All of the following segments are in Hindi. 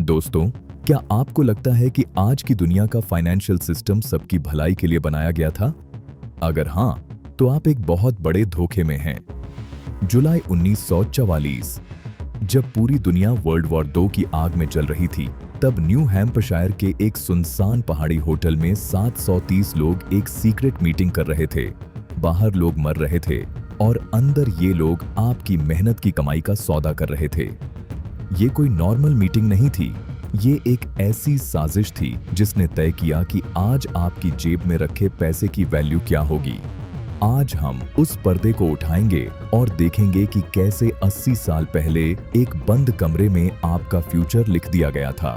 दोस्तों, क्या आपको लगता है कि आज की दुनिया का फाइनेंशियल सिस्टम सबकी भलाई के लिए बनाया गया था? अगर हाँ, तो आप एक बहुत बड़े धोखे में हैं। जुलाई 1944, जब पूरी दुनिया वर्ल्ड वॉर 2 की आग में जल रही थी, तब न्यू हैम्पशायर के एक सुनसान पहाड़ी होटल में 730 लोग एक सीक्रेट मीटिंग कर रहे थे। बाहर लोग मर रहे थे और अंदर ये लोग आपकी मेहनत की कमाई का सौदा कर रहे थे। ये कोई नॉर्मल मीटिंग नहीं थी, ये एक ऐसी साजिश थी जिसने तय किया कि आज आपकी जेब में रखे पैसे की वैल्यू क्या होगी। आज हम उस पर्दे को उठाएंगे और देखेंगे कि कैसे 80 साल पहले एक बंद कमरे में आपका फ्यूचर लिख दिया गया था।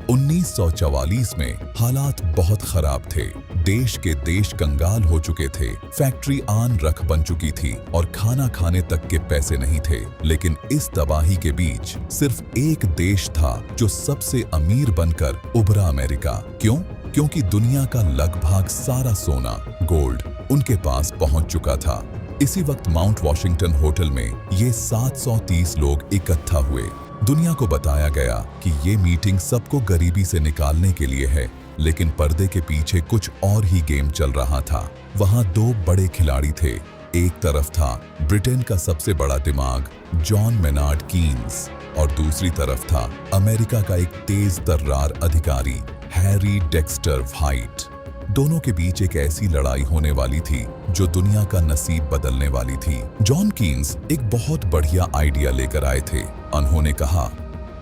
1944 में हालात बहुत खराब थे। देश के देश कंगाल हो चुके थे, फैक्ट्री आन रख बन चुकी थी और खाना खाने तक के पैसे नहीं थे। लेकिन इस तबाही के बीच सिर्फ एक देश था जो सबसे अमीर बनकर उभरा, अमेरिका। क्यों? क्योंकि दुनिया का लगभग सारा सोना, गोल्ड उनके पास पहुंच चुका था। इसी वक्त माउंट वॉशिंगटन होटल में ये 730 लोग इकट्ठा हुए। दुनिया को बताया गया कि ये मीटिंग सबको गरीबी से निकालने के लिए है, लेकिन पर्दे के पीछे कुछ और ही गेम चल रहा था। वहां 2 बड़े खिलाड़ी थे। एक तरफ था ब्रिटेन का सबसे बड़ा दिमाग जॉन मेनार्ड कीन्स और दूसरी तरफ था अमेरिका का एक तेज तर्रार अधिकारी हैरी डेक्स्टर व्हाइट। दोनों के बीच एक ऐसी लड़ाई होने वाली थी जो दुनिया का नसीब बदलने वाली थी। जॉन कीन्स एक बहुत बढ़िया आइडिया लेकर आए थे। उन्होंने कहा,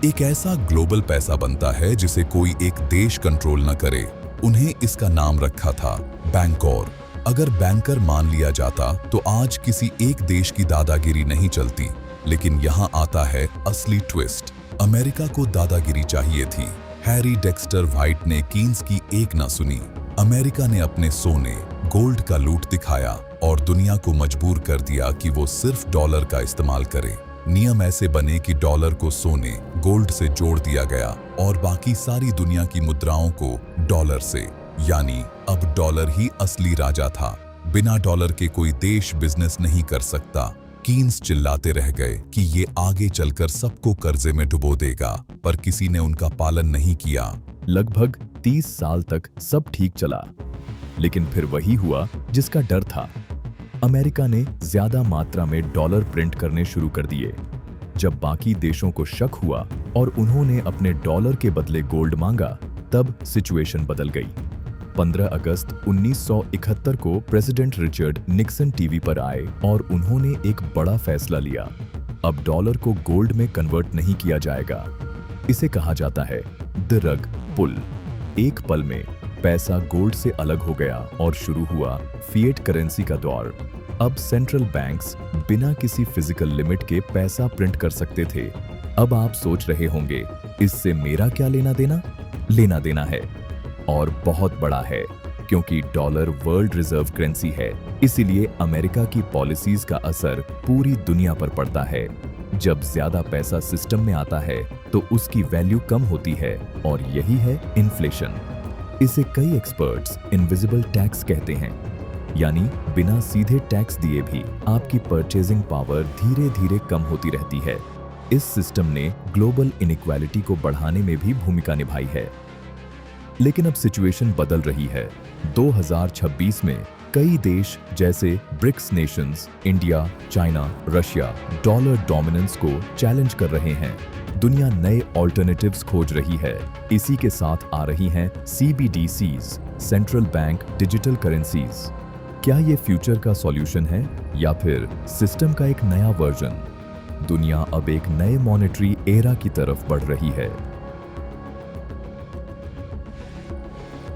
एक ऐसा ग्लोबल पैसा बनता है जिसे कोई एक देश कंट्रोल न करे। उन्हें इसका नाम रखा था बैंकोर। अगर बैंकर मान लिया जाता तो आज किसी एक देश की दादागिरी नहीं चलती। लेकिन यहाँ आता है असली ट्विस्ट। अमेरिका को दादागिरी चाहिए थी। हैरी डेक्स्टर व्हाइट ने कीन्स की एक ना सुनी। अमेरिका ने अपने सोने, गोल्ड का लूट दिखाया और दुनिया को मजबूर कर दिया कि वो सिर्फ डॉलर का इस्तेमाल करे। नियम ऐसे बने कि डॉलर को सोने, गोल्ड से जोड़ दिया गया और बाकी सारी दुनिया की मुद्राओं को डॉलर से, यानी अब डॉलर ही असली राजा था। बिना डॉलर के कोई देश बिजनेस नहीं कर सकता। कीन्स चिल्लाते रह गए कि ये आगे चलकर सबको कर्जे में डुबो देगा, पर किसी ने उनका पालन नहीं किया। लगभग 30 साल तक सब ठीक चला, लेकिन फिर वही हुआ जिसका डर था। अमेरिका ने ज्यादा मात्रा में डॉलर प्रिंट करने शुरू कर दिए। जब बाकी देशों को शक हुआ और उन्होंने अपने डॉलर के बदले गोल्ड मांगा, तब सिचुएशन बदल गई। 15 अगस्त 1971 को प्रेसिडेंट रिचर्ड निक्सन टीवी पर आए और उन्होंने एक बड़ा फैसला लिया। अब डॉलर को गोल्ड में कन्वर्ट नहीं किया जाएगा। इसे कहा जाता है द रग पुल। एक पल में पैसा गोल्ड से अलग हो गया और शुरू हुआ फिएट करेंसी का दौर। अब सेंट्रल बैंक्स बिना किसी फिजिकल लिमिट के पैसा प्रिंट कर सकते थे। अब आप सोच रहे होंगे, इससे मेरा क्या लेना देना? लेना देना है, और बहुत बड़ा है, क्योंकि डॉलर वर्ल्ड रिजर्व करेंसी है। इसीलिए अमेरिका की पॉलिसीज का असर पूरी दुनिया पर पड़ता है। जब ज्यादा पैसा सिस्टम में आता है तो उसकी वैल्यू कम होती है, और यही है इन्फ्लेशन। इसे कई एक्सपर्ट्स इनविजिबल टैक्स कहते हैं, यानी बिना सीधे टैक्स दिए भी आपकी परचेजिंग पावर धीरे धीरे कम होती रहती है। इस सिस्टम ने ग्लोबल इनइक्वालिटी को बढ़ाने में भी भूमिका निभाई है। लेकिन अब सिचुएशन बदल रही है। 2026 में कई देश जैसे BRICS nations, India, China, Russia dollar dominance को चैलेंज कर रहे हैं। दुनिया नए ऑल्टरनेटिव्स खोज रही है। इसी के साथ आ रही हैं CBDCs, central bank digital currencies. क्या ये फ्यूचर का सॉल्यूशन है या फिर सिस्टम का एक नया वर्जन? दुनिया अब एक नए मॉनेटरी एरा की तरफ बढ़ रही है।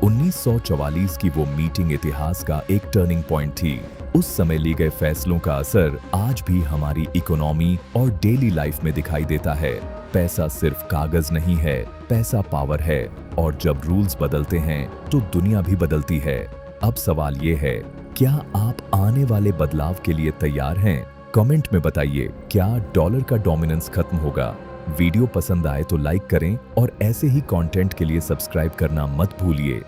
1944 की वो मीटिंग इतिहास का एक टर्निंग पॉइंट थी। उस समय लिए गए फैसलों का असर आज भी हमारी इकोनॉमी और डेली लाइफ में दिखाई देता है। पैसा सिर्फ कागज नहीं है, पैसा पावर है, और जब रूल्स बदलते हैं तो दुनिया भी बदलती है। अब सवाल ये है, क्या आप आने वाले बदलाव के लिए तैयार हैं? कमेंट में बताइए, क्या डॉलर का डोमिनेंस खत्म होगा? वीडियो पसंद आए तो लाइक करें और ऐसे ही कंटेंट के लिए सब्सक्राइब करना मत भूलिए।